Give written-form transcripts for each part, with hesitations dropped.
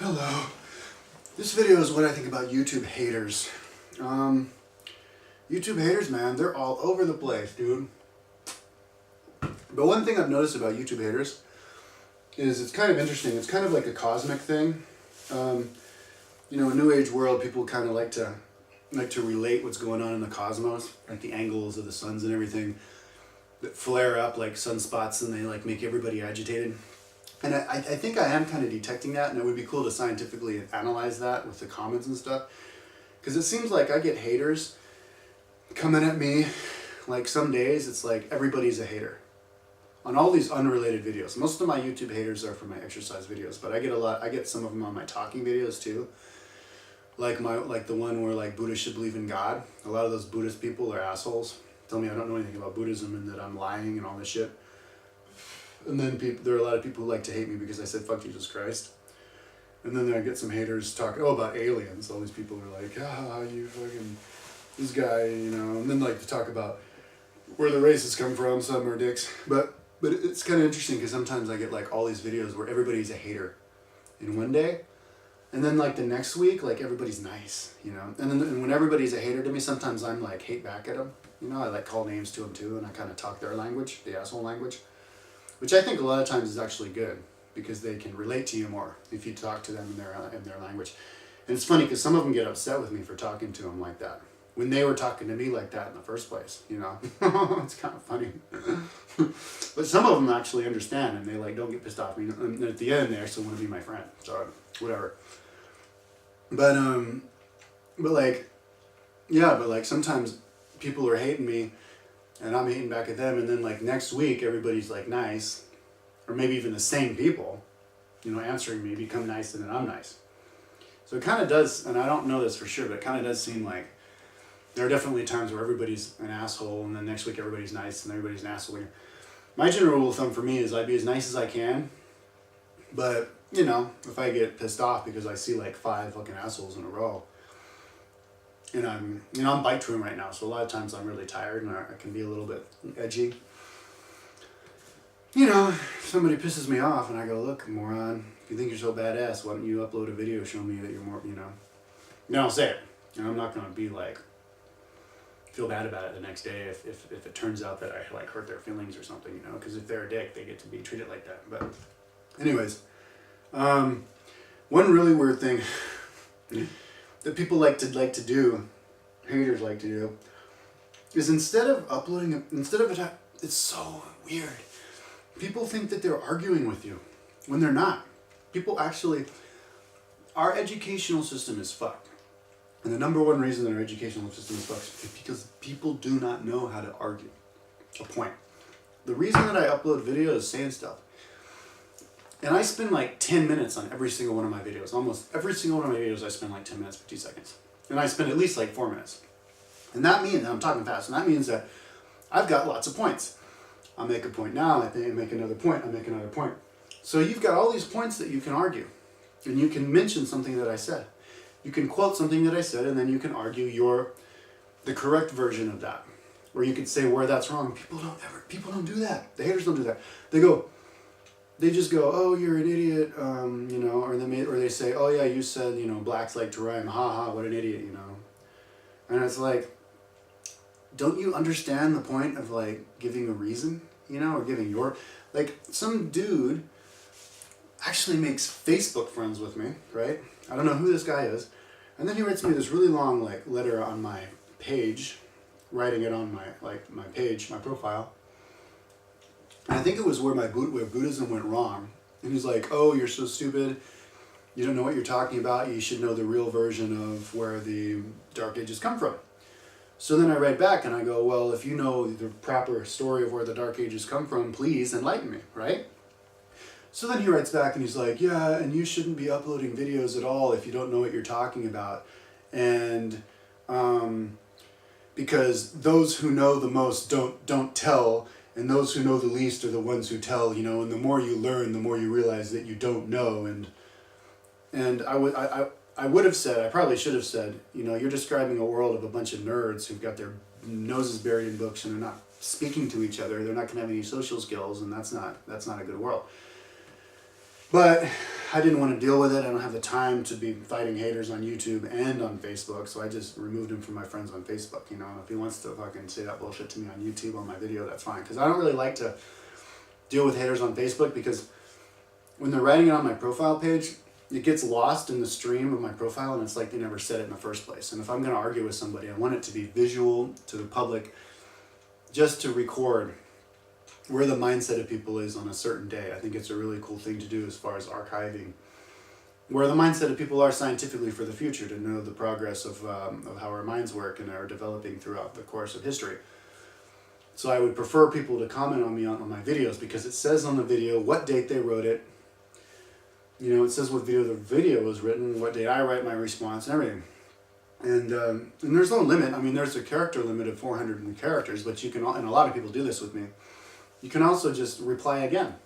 Hello. This video is what I think about YouTube haters. YouTube haters, man, they're all over the place, dude. But one thing I've noticed about YouTube haters is it's kind of interesting. It's kind of like a cosmic thing. In New Age world, people kind of like to relate what's going on in the cosmos, like the angles of the suns and everything that flare up like sunspots, and they like make everybody agitated. And I think I am kind of detecting that, and it would be cool to scientifically analyze that with the comments and stuff. Because it seems like I get haters coming at me, like some days it's like everybody's a hater. On all these unrelated videos. Most of my YouTube haters are for my exercise videos, but I get some of them on my talking videos too. Like the one where like Buddhists should believe in God. A lot of those Buddhist people are assholes. Tell me I don't know anything about Buddhism and that I'm lying and all this shit. And then there are a lot of people who like to hate me because I said fuck Jesus Christ. And then I get some haters talking about aliens. All these people are like, you fucking, this guy, and then like to talk about where the races come from. Some are dicks. But it's kind of interesting because sometimes I get like all these videos where everybody's a hater in one day. And then like the next week, like everybody's nice, And then when everybody's a hater to me, sometimes I'm like hate back at them. I like call names to them too, and I kind of talk their language, the asshole language. Which I think a lot of times is actually good because they can relate to you more if you talk to them in their language. And it's funny because some of them get upset with me for talking to them like that when they were talking to me like that in the first place. It's kind of funny. But some of them actually understand and they like don't get pissed off at me. And at the end, they actually want to be my friend. So whatever. But sometimes people are hating me. And I'm hating back at them, and then like next week everybody's like nice, or maybe even the same people, answering me become nice, and then I'm nice. So it kind of does, and I don't know this for sure, but it kind of does seem like there are definitely times where everybody's an asshole, and then next week everybody's nice, and everybody's an asshole. My general rule of thumb for me is I'd be as nice as I can, but if I get pissed off because I see like 5 fucking assholes in a row. And I'm bike touring right now, so a lot of times I'm really tired and I can be a little bit edgy. If somebody pisses me off and I go, look, moron, if you think you're so badass, why don't you upload a video showing me that you're more, I'll say it. And I'm not going to be like, feel bad about it the next day if it turns out that I like hurt their feelings or something, because if they're a dick, they get to be treated like that. But anyways, one really weird thing that people haters like to do, is instead of it's so weird. People think that they're arguing with you when they're not. Our educational system is fucked. And the number one reason that our educational system is fucked is because people do not know how to argue a point. The reason that I upload videos is saying stuff. And I spend like 10 minutes on every single one of my videos. Almost every single one of my videos I spend like 10 minutes, 50 seconds. And I spend at least like 4 minutes. And that means, I'm talking fast, and that means that I've got lots of points. I'll make a point now, I make another point, I make another point. So you've got all these points that you can argue. And you can mention something that I said. You can quote something that I said, and then you can argue the correct version of that. Or you could say where that's wrong. People don't do that. The haters don't do that. They just go, oh, you're an idiot, or they say, oh yeah, you said, blacks like to rhyme, ha, what an idiot, And it's like, don't you understand the point of like giving a reason, or giving some dude actually makes Facebook friends with me, right? I don't know who this guy is. And then he writes me this really long like letter on my page, writing it on my page, my profile. I think it was where Buddhism went wrong. And he's like, oh, you're so stupid. You don't know what you're talking about. You should know the real version of where the Dark Ages come from. So then I write back and I go, well, if you know the proper story of where the Dark Ages come from, please enlighten me, right? So then he writes back and he's like, yeah, and you shouldn't be uploading videos at all if you don't know what you're talking about. And because those who know the most don't tell, and those who know the least are the ones who tell, and the more you learn, the more you realize that you don't know. And I would have said, I probably should have said, you're describing a world of a bunch of nerds who've got their noses buried in books and they're not speaking to each other. They're not going to have any social skills, and that's not a good world. But I didn't want to deal with it. I don't have the time to be fighting haters on YouTube and on Facebook, so I just removed him from my friends on Facebook, you know. If he wants to fucking say that bullshit to me on YouTube on my video, that's fine. Because I don't really like to deal with haters on Facebook, because when they're writing it on my profile page, it gets lost in the stream of my profile, and it's like they never said it in the first place. And if I'm going to argue with somebody, I want it to be visual to the public, just to record where the mindset of people is on a certain day. I think it's a really cool thing to do as far as archiving where the mindset of people are scientifically for the future, to know the progress of how our minds work and are developing throughout the course of history. So I would prefer people to comment on me on my videos, because it says on the video what date they wrote it. You know, it says what video the video was written, what date I write my response, and everything. And there's no limit. I mean, there's a character limit of 400 characters, but you can, and a lot of people do this with me, you can also just reply again.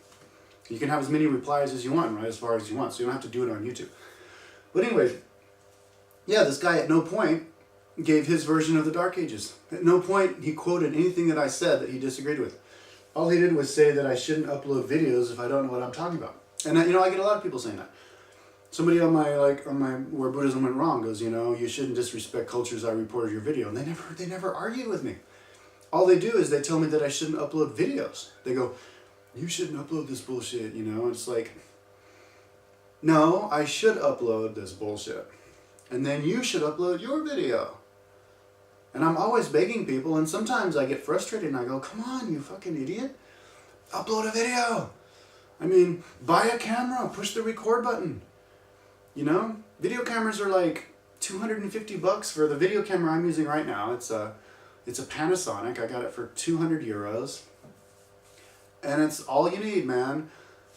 You can have as many replies as you want, right, as far as you want, so you don't have to do it on YouTube. But anyways, yeah, this guy at no point gave his version of the Dark Ages. At no point he quoted anything that I said that he disagreed with. All he did was say that I shouldn't upload videos if I don't know what I'm talking about. And you know, I get a lot of people saying that. Somebody on my where Buddhism went wrong goes, you know, you shouldn't disrespect cultures I reported your video, and they never argued with me. All they do is they tell me that I shouldn't upload videos. They go, you shouldn't upload this bullshit, you know. It's like, no, I should upload this bullshit, and then you should upload your video. And I'm always begging people, and sometimes I get frustrated and I go, come on, you fucking idiot, upload a video. I mean, buy a camera, push the record button. You know, video cameras are like $250 for the video camera I'm using right now. It's a Panasonic. I got it for 200 euros. And it's all you need, man.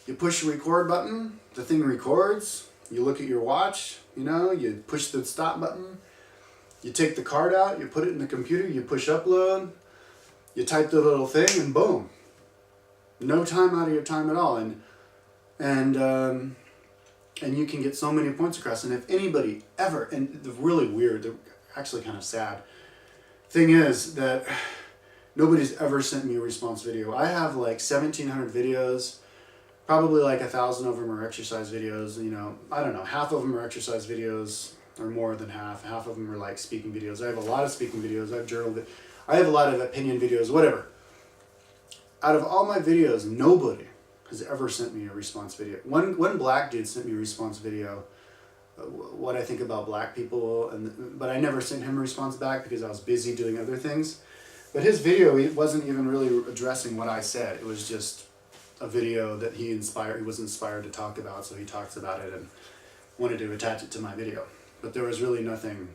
You push the record button, the thing records. You look at your watch, you know, you push the stop button. You take the card out, you put it in the computer, you push upload. You type the little thing, and boom. No time out of your time at all. And you can get so many points across. And if anybody ever, and the really weird, the actually kind of sad thing is that nobody's ever sent me a response video. I have like 1,700 videos, probably like 1,000 of them are exercise videos. You know, I don't know, half of them are exercise videos, or more than half. Half of them are like speaking videos. I have a lot of speaking videos. I have journal, I have a lot of opinion videos, whatever. Out of all my videos, nobody has ever sent me a response video. One black dude sent me a response video, what I think about black people, but I never sent him a response back because I was busy doing other things. But his video, it wasn't even really addressing what I said. It was just a video that he was inspired to talk about, so he talks about it and wanted to attach it to my video. But there was really nothing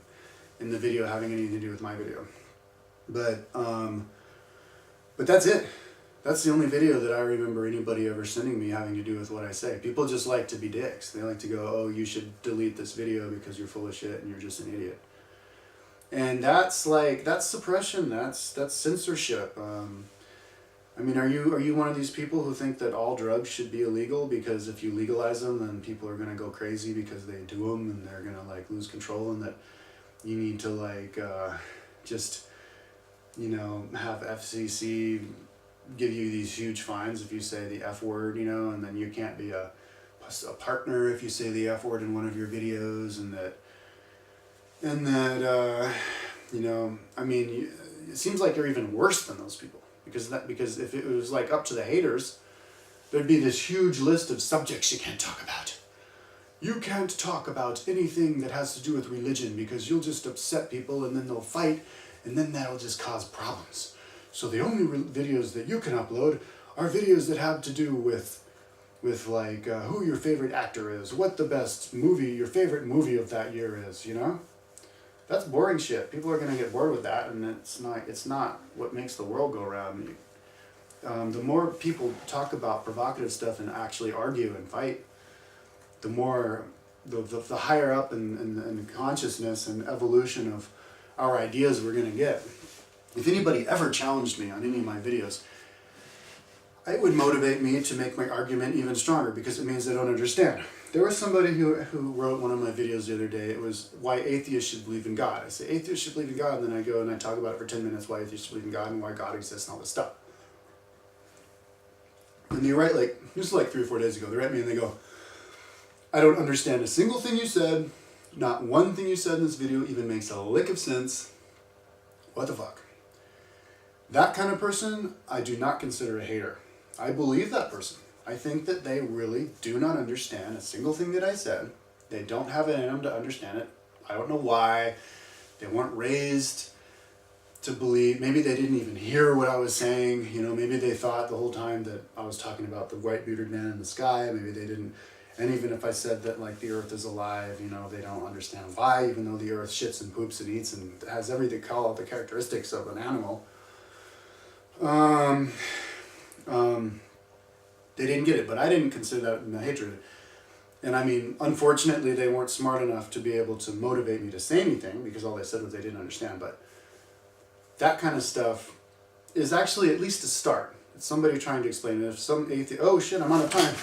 in the video having anything to do with my video. But that's it. That's the only video that I remember anybody ever sending me having to do with what I say. People just like to be dicks. They like to go, oh, you should delete this video because you're full of shit and you're just an idiot. And that's suppression. That's censorship. I mean, are you one of these people who think that all drugs should be illegal because if you legalize them, then people are gonna go crazy because they do them and they're gonna like lose control, and that you need to like just, you know, have FCC give you these huge fines if you say the F word, you know, and then you can't be a partner if you say the F word in one of your videos, and that you know, I mean, it seems like you're even worse than those people, because if it was like up to the haters, there'd be this huge list of subjects you can't talk about. You can't talk about anything that has to do with religion because you'll just upset people and then they'll fight, and then that'll just cause problems. So the only videos that you can upload are videos that have to do with like who your favorite actor is, what the best movie, your favorite movie of that year is, you know? That's boring shit. People are going to get bored with that, and it's not what makes the world go round. The more people talk about provocative stuff and actually argue and fight, the more, the higher up in consciousness and evolution of our ideas we're going to get. If anybody ever challenged me on any of my videos, it would motivate me to make my argument even stronger, because it means they don't understand. There was somebody who wrote one of my videos the other day. It was why atheists should believe in God. I say atheists should believe in God, and then I go and I talk about it for 10 minutes, why atheists should believe in God and why God exists and all this stuff. And they write, like, this was like 3 or 4 days ago, they write me and they go, I don't understand a single thing you said. Not one thing you said in this video even makes a lick of sense. What the fuck? That kind of person, I do not consider a hater. I believe that person. I think that they really do not understand a single thing that I said. They don't have it in them to understand it. I don't know why. They weren't raised to believe. Maybe they didn't even hear what I was saying. You know, maybe they thought the whole time that I was talking about the white bearded man in the sky. Maybe they didn't. And even if I said that like the earth is alive, you know, they don't understand why, even though the earth shits and poops and eats and has everything, all the characteristics of an animal. They didn't get it, but I didn't consider that in the hatred. And I mean, unfortunately, they weren't smart enough to be able to motivate me to say anything because all they said was they didn't understand. But that kind of stuff is actually at least a start. It's somebody trying to explain it. If some atheist, oh shit, I'm out of time.